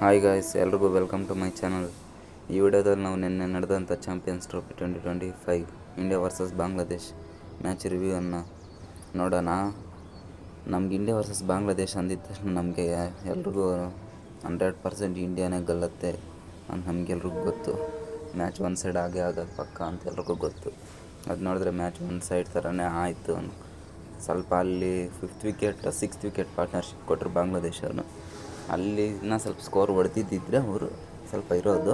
Hi guys, ಎಲ್ರಿಗೂ welcome to my channel. ಈ ವಿಡಿಯೋದಲ್ಲಿ ನಾವು ನಿನ್ನೆ ನಡೆದಂಥ champions trophy 2025 India versus Bangladesh match ರಿವ್ಯೂವನ್ನು ನೋಡೋಣ. ನಮ್ಗೆ ಇಂಡಿಯಾ ವರ್ಸಸ್ ಬಾಂಗ್ಲಾದೇಶ್ ಅಂದಿದ್ದ ತಕ್ಷಣ ನಮಗೆ ಎಲ್ರಿಗೂ 100% ಇಂಡಿಯಾನೇ ಗೆಲ್ಲುತ್ತೆ ಅಂತ ನಮಗೆಲ್ರಿಗೂ ಗೊತ್ತು. ಮ್ಯಾಚ್ ಒನ್ ಸೈಡ್ ಆಗೋದು ಪಕ್ಕ ಅಂತ ಎಲ್ರಿಗೂ ಗೊತ್ತು. ಅದು ನೋಡಿದ್ರೆ ಮ್ಯಾಚ್ ಒನ್ ಸೈಡ್ ಥರನೇ ಆಯಿತು. ಸ್ವಲ್ಪ ಅಲ್ಲಿ 5th wicket 6th wicket partnership ಕೊಟ್ಟರು ಬಾಂಗ್ಲಾದೇಶವನ್ನು. ಅಲ್ಲಿ ಇನ್ನೂ ಸ್ವಲ್ಪ ಸ್ಕೋರ್ ಹೊಡೆದಿದ್ದಿದ್ರೆ ಅವರು ಸ್ವಲ್ಪ ಇರೋದು.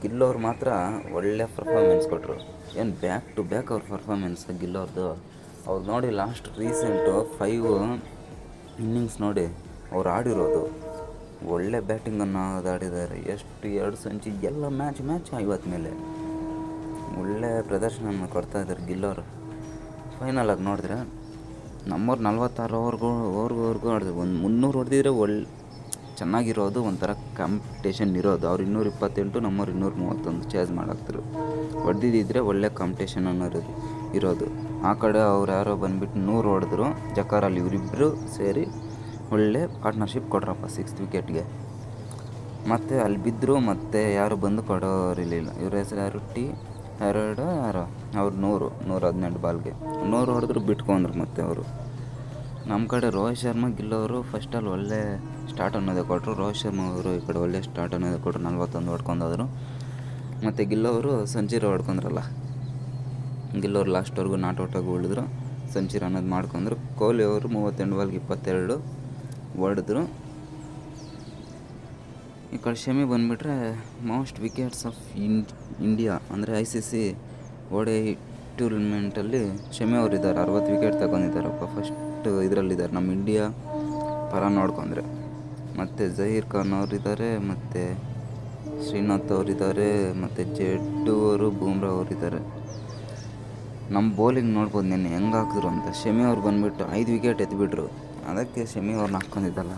ಗಿಲ್ಲೋರು ಮಾತ್ರ ಒಳ್ಳೆ ಪರ್ಫಾರ್ಮೆನ್ಸ್ ಕೊಟ್ಟರು. ಏನು ಬ್ಯಾಕ್ ಟು ಬ್ಯಾಕ್ ಅವ್ರ ಪರ್ಫಾರ್ಮೆನ್ಸ್ ಗಿಲ್ಲೋರ್ದು. ಅವ್ರು ನೋಡಿ ಲಾಸ್ಟ್ ರೀಸೆಂಟು 5 ಇನ್ನಿಂಗ್ಸ್ ನೋಡಿ ಅವ್ರು ಆಡಿರೋದು ಒಳ್ಳೆ ಬ್ಯಾಟಿಂಗನ್ನು ಆಡಿದ್ದಾರೆ. ಎಷ್ಟು 2 ಸೆಂಚುರಿ ಎಲ್ಲ ಮ್ಯಾಚ್ 50 ಮೇಲೆ ಒಳ್ಳೆ ಪ್ರದರ್ಶನವನ್ನು ಕೊಡ್ತಾಯಿದ್ದಾರೆ ಗಿಲ್ಲೋರು. ಫೈನಲಾಗಿ ನೋಡಿದ್ರೆ ನಮ್ಮವ್ರು 46 ಓವರ್ಗೂ ಆಡಿದ್ರು. ಒಂದು 300 ಹೊಡೆದಿದ್ರೆ ಚೆನ್ನಾಗಿರೋದು, ಒಂಥರ ಕಾಂಪಿಟೇಷನ್ ಇರೋದು. ಅವ್ರು 228, ನಮ್ಮವ್ರು 231 ಚೇಸ್ ಮಾಡಾಕ್ತರು. ಹೊಡೆದಿದ್ದರೆ ಒಳ್ಳೆ ಕಾಂಪಿಟೇಷನ್ ಅನ್ನೋದು ಇರೋದು. ಆ ಕಡೆ ಅವ್ರು ಯಾರೋ ಬಂದುಬಿಟ್ಟು 100 ಹೊಡೆದ್ರು ಜಕಾರಲ್ಲಿ. ಇವರಿಬ್ಬರು ಸೇರಿ ಒಳ್ಳೆ ಪಾರ್ಟ್ನರ್ಶಿಪ್ ಕೊಡ್ರಪ್ಪ 6th ವಿಕೆಟ್ಗೆ. ಮತ್ತು ಅಲ್ಲಿ ಬಿದ್ದರು, ಮತ್ತು ಯಾರು ಬಂದು ಕೊಡೋರಿರಲಿಲ್ಲ. ಇವ್ರ ಹೆಸರು ಯಾರು ಯಾರೋ ಅವ್ರು 118 ಬಾಲ್ಗೆ 100 ಹೊಡೆದ್ರು ಬಿಟ್ಕೊಂಡ್ರು. ಮತ್ತು ಅವರು ನಮ್ಮ ಕಡೆ ರೋಹಿತ್ ಶರ್ಮಾ ಗಿಲ್ಲೋರು ಫಸ್ಟಲ್ಲಿ ಒಳ್ಳೆ ಸ್ಟಾರ್ಟ್ ಅನ್ನೋದೇ ಕೊಟ್ಟರು. ರೋಹಿತ್ ಶರ್ಮಾ ಅವರು ಈ ಕಡೆ ಒಳ್ಳೆ ಸ್ಟಾರ್ಟ್ ಅನ್ನೋದೇ ಕೊಟ್ಟರು, 41 ಹೊಡ್ಕೊಂಡೋದ್ರು. ಮತ್ತು ಗಿಲ್ಲೋರು ಸೆಂಚುರಿ ಹೊಡ್ಕೊಂಡ್ರಲ್ಲ. ಗಿಲ್ಲೋರು ಲಾಸ್ಟ್ವರೆಗೂ ನಾಟ್ ಔಟಾಗಿ ಉಳಿದ್ರು, ಸೆಂಚುರಿ ಅನ್ನೋದು ಮಾಡ್ಕೊಂಡ್ರು. ಕೊಹ್ಲಿ ಅವರು 38 ಬಾಲ್ಗೆ 22 ಹೊಡೆದ್ರು. ಈ ಕಡೆ ಶಮಿ ಬಂದುಬಿಟ್ರೆ ಮೋಸ್ಟ್ ವಿಕೆಟ್ಸ್ ಆಫ್ ಇಂಡಿಯಾ ಅಂದರೆ ICC ODI ಟೂರ್ನಮೆಂಟಲ್ಲಿ ಶಮಿ ಅವರಿದ್ದಾರೆ. 60 ವಿಕೆಟ್ ತಗೊಂಡಿದ್ದಾರಪ್ಪ. ಫಸ್ಟ್ ಇದರಲ್ಲಿದ್ದಾರೆ ನಮ್ಮ ಇಂಡಿಯಾ ಪರ ನೋಡ್ಕೊಂಡ್ರೆ. ಮತ್ತು ಜಹೀರ್ ಖಾನ್ ಅವರಿದ್ದಾರೆ, ಮತ್ತು ಶ್ರೀನಾಥ್ ಅವರಿದ್ದಾರೆ, ಮತ್ತು ಜಡ್ಡು ಅವರು, ಬೂಮ್ರಾ ಅವರಿದ್ದಾರೆ. ನಮ್ಮ ಬೌಲಿಂಗ್ ನೋಡ್ಬೋದು ನಿನ್ನೆ ಹೆಂಗೆ ಹಾಕಿದ್ರು ಅಂತ. ಶಮಿ ಅವ್ರು ಬಂದುಬಿಟ್ಟು 5 ವಿಕೆಟ್ ಎತ್ಬಿಟ್ರು. ಅದಕ್ಕೆ ಶಮಿ ಅವ್ರನ್ನ ಹಾಕ್ಕೊಂಡಿದ್ದಲ್ಲ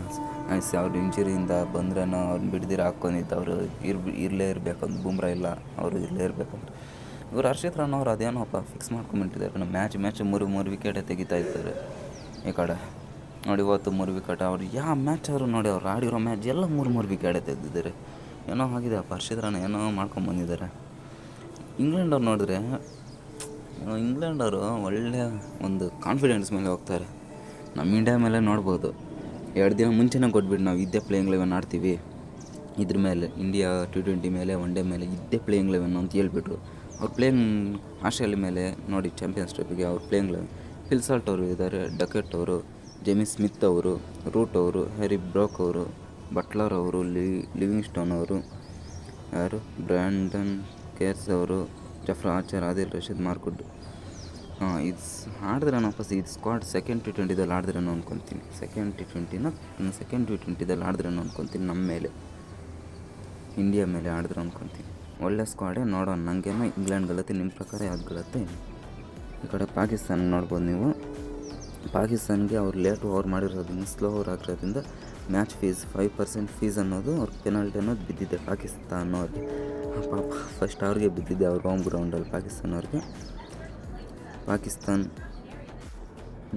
ಅವ್ರು ಇಂಜುರಿಯಿಂದ ಬಂದ್ರೇನೋ ಅವ್ರನ್ನ ಬಿಡ್ದಿರ ಹಾಕ್ಕೊಂಡಿದ್ದು. ಅವರು ಇರಲೇ ಇರಬೇಕಂತ, ಬೂಮ್ರಾ ಇಲ್ಲ ಅವರು ಇರಲೇ ಇರಬೇಕಂತ. ಇವರು ಹರ್ಷಿತ್ ರಾಣಾ ಅವ್ರು ಅದೇನೋಪ್ಪ ಫಿಕ್ಸ್ ಮಾಡ್ಕೊಂಬಿಟ್ಟಿದ್ದಾರೆ. ಮ್ಯಾಚ್ 3 ವಿಕೆಟೇ ತೆಗಿತಾ ಇದ್ದಾರೆ. ಈ ಕಡೆ ನೋಡಿ ಇವತ್ತು 3 ವಿಕೆಟ್. ಅವ್ರು ಯಾವ ಮ್ಯಾಚ್ ಆದರೂ ನೋಡಿ ಅವ್ರು ಆಡಿರೋ ಮ್ಯಾಚ್ ಎಲ್ಲ 3 ವಿಕೆಟೇ ತೆಗೆದಿದ್ದಾರೆ. ಏನೋ ಆಗಿದೆಯಪ್ಪ, ಹರ್ಷಿತ್ ರಾಣಾ ಏನೋ ಮಾಡ್ಕೊಂಬಂದಿದ್ದಾರೆ. ಇಂಗ್ಲೆಂಡವ್ರು ನೋಡಿದ್ರೆ ಇಂಗ್ಲೆಂಡವರು ಒಳ್ಳೆಯ ಒಂದು ಕಾನ್ಫಿಡೆನ್ಸ್ ಮೇಲೆ ಹೋಗ್ತಾರೆ. ನಮ್ಮ ಇಂಡಿಯಾ ಮೇಲೆ ನೋಡ್ಬೋದು 2 ದಿನ ಮುಂಚೆನೇ ಕೊಟ್ಬಿಟ್ಟು ನಾವು ಇದ್ದೇ ಪ್ಲೇಯಿಂಗ್ 11 ಆಡ್ತೀವಿ, ಇದ್ರ ಮೇಲೆ ಇಂಡಿಯಾ T20 ಮೇಲೆ ಒನ್ ಡೇ ಮೇಲೆ ಇದ್ದೇ ಪ್ಲೇಯಿಂಗ್ 11 ಅಂತ ಹೇಳ್ಬಿಟ್ರು. ಅವ್ರು ಪ್ಲೇಯಿಂಗ್ ಆಸ್ಟ್ರೇಲಿಯಾ ಮೇಲೆ ನೋಡಿ ಚಾಂಪಿಯನ್ಸ್ ಟ್ರೋಫಿಗೆ ಅವ್ರು ಪ್ಲೇಯಿಂಗ್ 11 ಫಿಲ್ ಸಾಲ್ಟ್ ಅವರು ಇದ್ದಾರೆ, ಡಕೆಟ್ ಅವರು, ಜೇಮಿ ಸ್ಮಿತ್ ಅವರು, ರೂಟ್ ಅವರು, ಹ್ಯಾರಿ ಬ್ರೋಕ್ ಅವರು, ಬಟ್ಲರ್ ಅವರು, ಲಿವಿಂಗ್ಸ್ಟೋನ್ ಅವರು, ಯಾರು ಬ್ರ್ಯಾಂಡನ್ ಕೇರ್ಸ್ ಅವರು, ಜಫ್ರಾ ಆರ್ಚರ್, ಆದಿಲ್ ರಶೀದ್, ಮಾರ್ಕುಡ್. ಇದು ಆಡಿದ್ರೇನಪ್ಪ ಇದು ಸ್ಕ್ವಾಡ್ ಸೆಕೆಂಡ್ T20ದಲ್ಲಿ ಆಡಿದ್ರೇನೋ ಅಂದ್ಕೊತೀನಿ. ಸೆಕೆಂಡ್ T20ದಲ್ಲಿ ಆಡಿದ್ರೇನೋ ಅಂದ್ಕೊತೀನಿ. ನಮ್ಮ ಮೇಲೆ ಇಂಡಿಯಾ ಮೇಲೆ ಆಡಿದ್ರು ಅಂದ್ಕೊತೀನಿ. ಒಳ್ಳೆ ಸ್ಕ್ವಾಡೇ. ನೋಡೋಣ. ನನಗೇನೋ ಇಂಗ್ಲೆಂಡ್ ಗೆಲ್ಲುತ್ತೆ. ನಿಮ್ಮ ಪ್ರಕಾರ ಯಾವ್ದು ಗೆಲ್ಲುತ್ತೆ? ಈ ಕಡೆ ಪಾಕಿಸ್ತಾನ ನೋಡ್ಬೋದು ನೀವು. ಪಾಕಿಸ್ತಾನ್ಗೆ ಅವ್ರು ಲೇಟು ಓವರ್ ಮಾಡಿರೋದ್ರಿಂದ, ಸ್ಲೋ ಓವರ್ ಆಗಿರೋದ್ರಿಂದ ಮ್ಯಾಚ್ ಫೀಸ್ 5% ಫೀಸ್ ಅನ್ನೋದು ಅವ್ರ ಪೆನಾಲ್ಟಿ ಅನ್ನೋದು ಬಿದ್ದಿದೆ ಪಾಕಿಸ್ತಾನ ಅವ್ರಿಗೆ. ಪಾಪ ಫಸ್ಟ್ ಅವ್ರಿಗೆ ಬಿದ್ದಿದೆ ಅವ್ರ ಹೋಮ್ ಗ್ರೌಂಡಲ್ಲಿ ಪಾಕಿಸ್ತಾನ್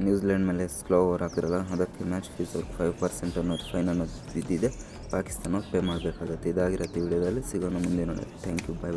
ನ್ಯೂಜಿಲೆಂಡ್ ಮೇಲೆ ಸ್ಲೋ ಓವರ್ ಹಾಕಿರಲ್ಲ, ಅದಕ್ಕೆ ಮ್ಯಾಚ್ ಫೀಸ್ ಅವ್ರಿಗೆ 5% ಅನ್ನೋದು ಫೈನ್ ಅನ್ನೋದು ಬಿದ್ದಿದೆ. ಪಾಕಿಸ್ತಾನ ಪೇ ಮಾಡಬೇಕಾಗತ್ತೆ. ಇದಾಗಿರುತ್ತೆ ವಿಡಿಯೋದಲ್ಲಿ. ಸಿಗೋಣ ಮುಂದಿನ. Thank you, by.